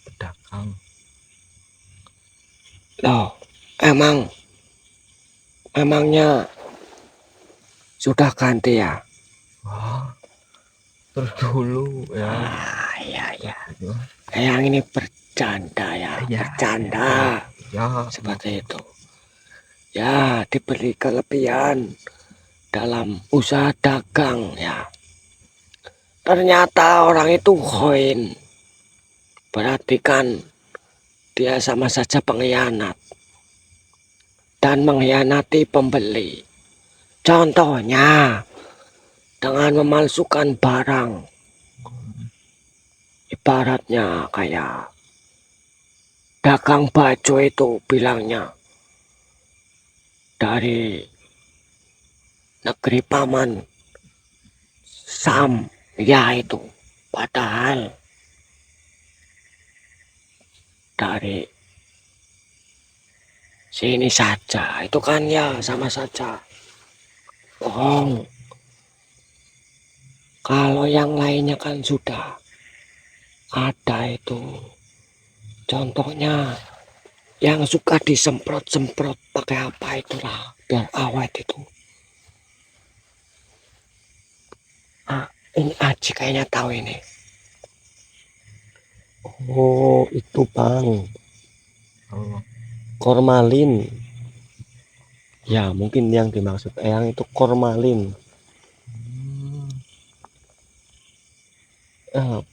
Pedagang. Loh, emangnya sudah ganti ya? Wah, terus dulu ya. Iya. Yang ini bercanda ya, bercanda. Ya, Seperti itu. Ya, diberi kelebihan dalam usaha dagang ya. Ternyata orang itu khoin. Berarti kan dia sama saja pengkhianat dan mengkhianati pembeli. Contohnya dengan memalsukan barang. Ibaratnya kayak dagang baju itu bilangnya dari negeri paman Sam, ya itu. Padahal dari sini saja, itu kan ya sama saja bohong. Kalau yang lainnya kan sudah ada itu. Contohnya yang suka disemprot-semprot pakai apa itulah biar awet itu. Ini Aji kayaknya tahu ini. Oh, itu Bang. Oh, Formalin. Ya, mungkin yang dimaksud Eyang itu formalin.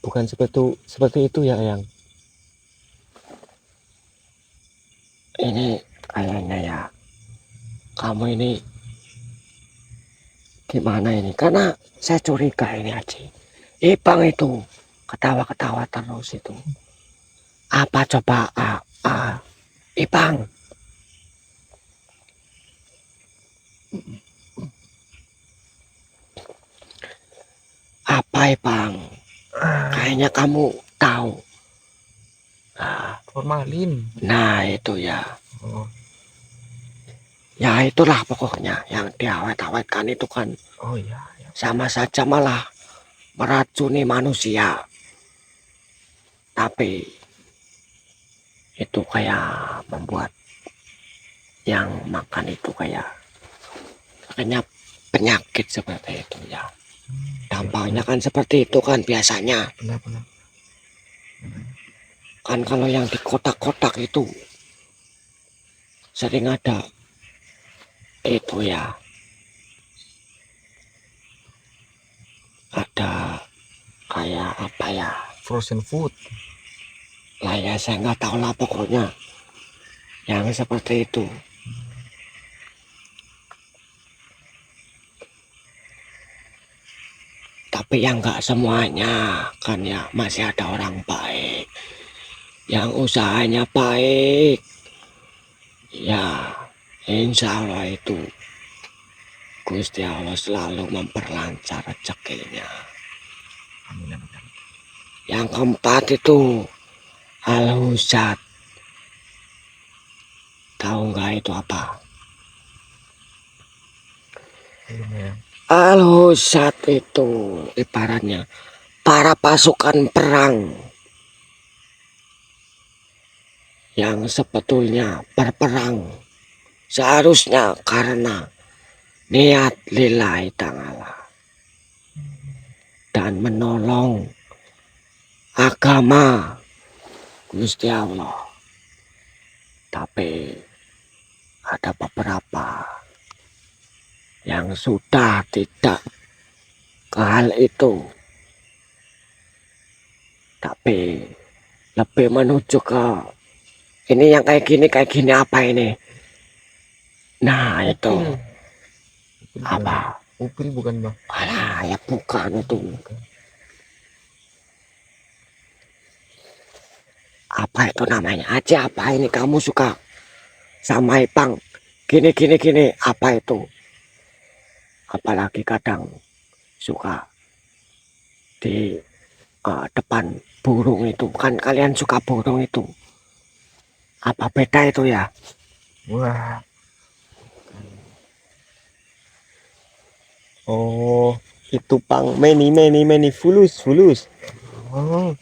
Bukan seperti itu ya, Eyang. Ini kayaknya ya. Kamu ini gimana ini? Karena saya curiga ini Aji. Ipang itu ketawa-ketawa terus itu. Apa coba Ipang? Apa Ipang? Kayaknya kamu tahu. formalin. Nah itu ya. Oh, Ya itulah pokoknya yang diawet-awetkan itu kan oh ya, ya. sama saja malah meracuni manusia. Tapi itu kayak membuat yang makan itu kayak penyakit seperti itu ya. Dampaknya kan seperti itu kan biasanya. Benar-benar. Kan kalau yang di kotak-kotak itu sering ada itu ya. Ada kayak apa ya? Frozen food. Lah ya saya nggak tahu lah pokoknya. Yang seperti itu. Tapi yang nggak semuanya kan ya masih ada orang baik. Yang usahanya baik. Ya insya Allah itu Gusti Allah selalu memperlancar rezekinya. Amin, amin, amin. Yang keempat itu Al-Husad. Tahu nggak itu apa? Belum ya. Al-Husad itu ibaratnya para pasukan perang yang sebetulnya berperang seharusnya karena niat lillahi ta'ala dan menolong agama Gusti Allah. Tapi ada beberapa yang sudah tidak ke hal itu. Tapi lebih menuju ke ini yang kayak gini apa ini? Nah itu Upil apa? Upil bukan bang. Alah ya bukan itu. Apa itu namanya aja apa ini kamu suka sama Ipang gini apa itu? Apalagi kadang suka di depan burung itu kan kalian suka burung itu apa beda itu ya? Wah, Oh, itu Bang. Many fulus. oh,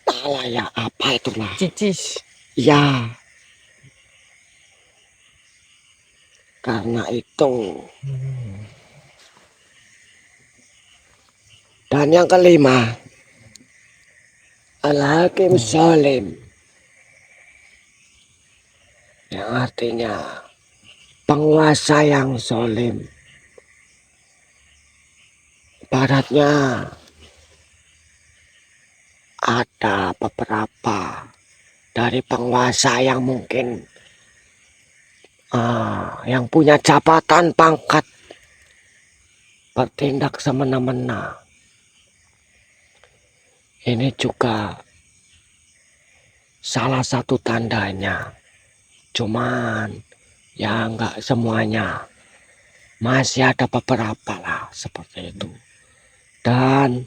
Salah ya apa itulah cicis. ya karena itu. Dan yang kelima Al-Hakim Salim yang artinya penguasa yang zalim. Ibaratnya ada beberapa dari penguasa yang mungkin yang punya jabatan pangkat bertindak semena-mena. Ini juga salah satu tandanya. Cuman ya nggak semuanya. Masih ada beberapa lah seperti itu. Dan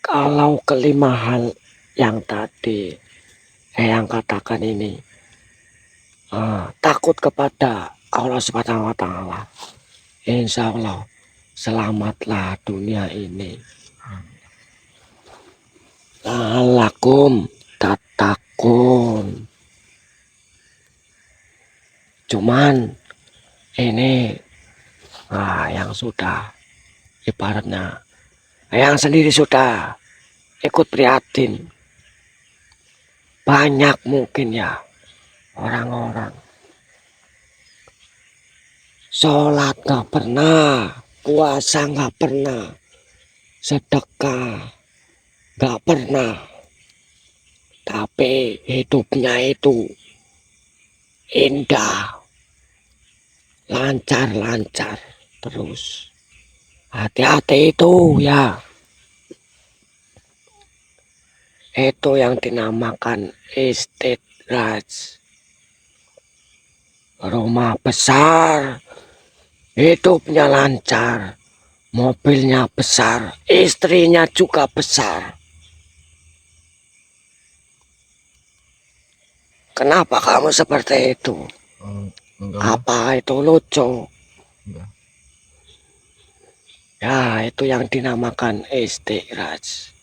kalau kelima hal yang tadi yang katakan ini takut kepada Allah Subhanahu wa Ta'ala, insya Allah selamatlah dunia ini Lalakum tatakun. Cuman ini yang sudah ibaratnya yang sendiri sudah ikut prihatin. Banyak mungkin ya orang-orang sholat gak pernah, puasa gak pernah, sedekah gak pernah, tapi hidupnya itu indah, lancar-lancar terus. Hati-hati itu ya. Itu yang dinamakan istidraj. Rumah besar, hidupnya lancar, mobilnya besar, istrinya juga besar. Kenapa kamu seperti itu? Enggak, Bang. Apa itu lucu? Enggak. Ya, itu yang dinamakan istidraj.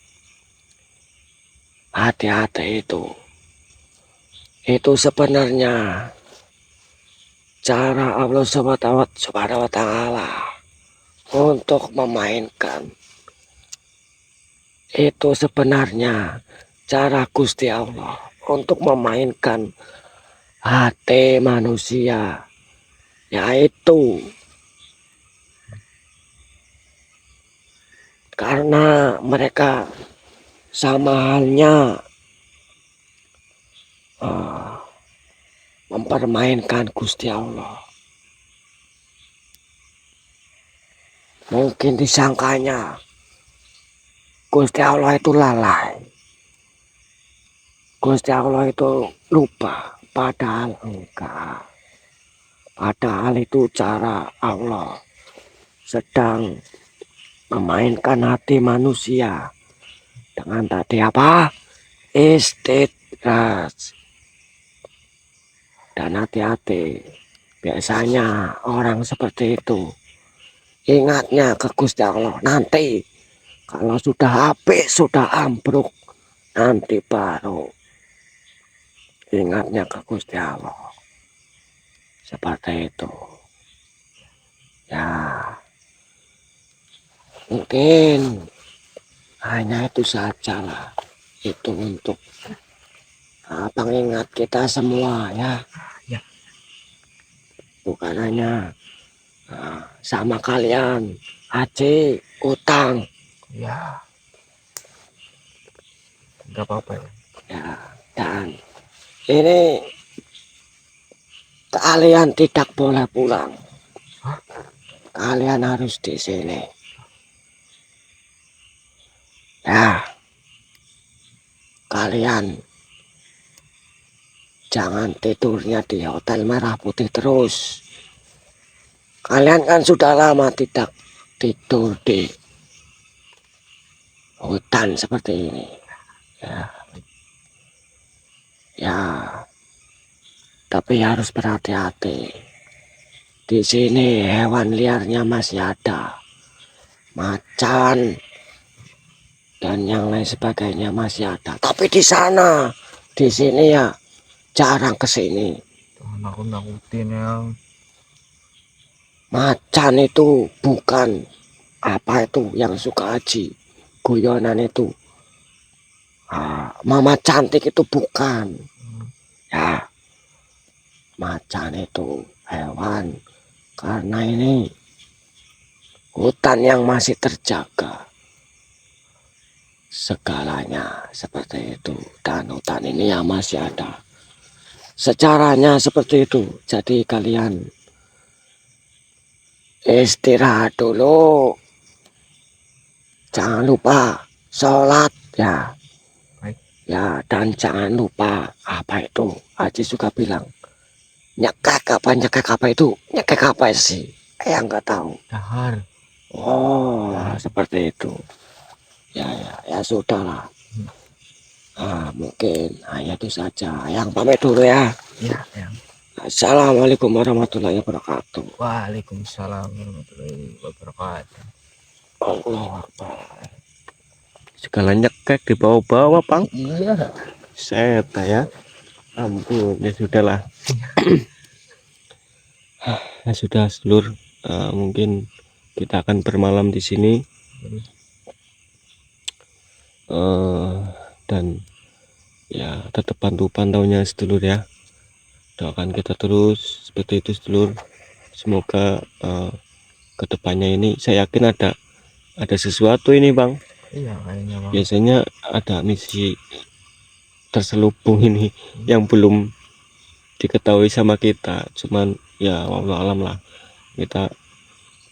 Hati-hati itu. Itu sebenarnya cara Allah Subhanahu wa Ta'ala untuk memainkan. Itu sebenarnya cara Gusti Allah untuk memainkan hati manusia, yaitu karena mereka sama halnya mempermainkan Gusti Allah. Mungkin disangkanya Gusti Allah itu lalai, Gusti Allah itu lupa, padahal enggak. Padahal itu cara Allah sedang memainkan hati manusia dengan tadi apa? Istidraj. Dan hati-hati, biasanya orang seperti itu ingatnya ke Gusti Allah. Nanti kalau sudah habis, sudah ambruk, nanti baru ingatnya ke Gusti Allah. Seperti itu. Ya, mungkin hanya itu saja lah. Itu untuk pengingat kita semua ya. Ya. Bukan hanya sama kalian, haji, utang. Ya. Enggak apa-apa ya. Ya, dan ini kalian tidak boleh pulang. Kalian harus di sini. Ya, kalian jangan tidurnya di Hotel Merah Putih terus. Kalian kan sudah lama tidak tidur di hutan seperti ini. Ya, tapi harus berhati-hati. Di sini hewan liarnya masih ada, macan dan yang lain sebagainya masih ada. Tapi di sana, di sini ya jarang ke sini. Aku nakutin yang Macan itu bukan apa itu yang suka haji, guyonan itu. Mama cantik itu bukan. Ya, macan itu hewan. Karena ini hutan yang masih terjaga. Segalanya seperti itu. Dan hutan ini yang masih ada. Secaranya seperti itu. Jadi kalian istirahat dulu. Jangan lupa sholat ya. Baik. Ya, dan jangan lupa apa itu. Haji suka bilang. Nyekek apa itu? Nyekek apa sih? Enggak tahu. dahar. Oh, seperti itu. Ya sudahlah. Mungkin hanya itu saja. Yang pamit dulu ya. Ya, yang. Assalamualaikum warahmatullahi wabarakatuh. Waalaikumsalam warahmatullahi wabarakatuh. Allah Akbar. segala nyekek di bawah-bawah Bang. Iya. Set ya, ampun, ya sudahlah. Ya sudah sedulur, mungkin kita akan bermalam di sini. Dan ya tetap pantaunya sedulur ya, doakan kita terus seperti itu sedulur. Semoga kedepannya ini saya yakin ada sesuatu ini Bang. Iya kayaknya Bang. Biasanya ada misi terselubung ini yang belum diketahui sama kita, cuman ya wallahu alam lah, kita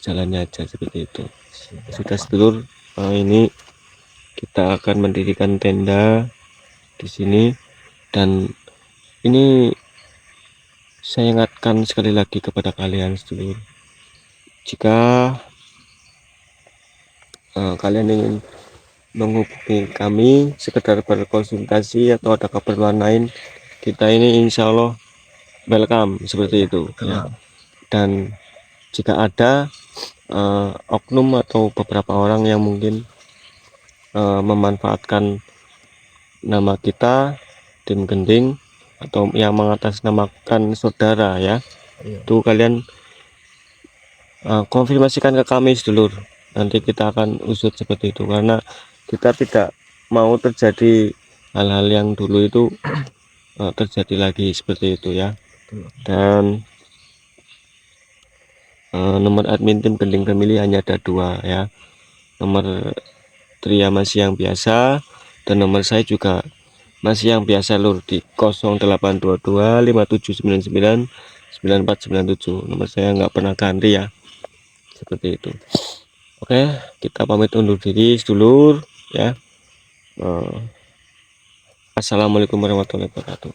jalannya aja seperti itu. Sudah sedulur, ini kita akan mendirikan tenda di sini. Dan ini saya ingatkan sekali lagi kepada kalian sedulur, jika kalian ingin menghubungi kami sekedar berkonsultasi atau ada keperluan lain, kita ini insya Allah welcome seperti itu ya. Dan jika ada oknum atau beberapa orang yang mungkin memanfaatkan nama kita tim gending atau yang mengatasnamakan saudara ya, itu kalian konfirmasikan ke kami sedulur, nanti kita akan usut seperti itu, karena kita tidak mau terjadi hal-hal yang dulu itu terjadi lagi seperti itu ya. Dan nomor admin tim gending family hanya ada 2 ya, nomor Tria masih yang biasa dan nomor saya juga masih yang biasa lur, di 0822 5799 9497. Nomor saya nggak pernah ganti ya, seperti itu. Oke, kita pamit undur diri sedulur ya. Assalamualaikum warahmatullahi wabarakatuh.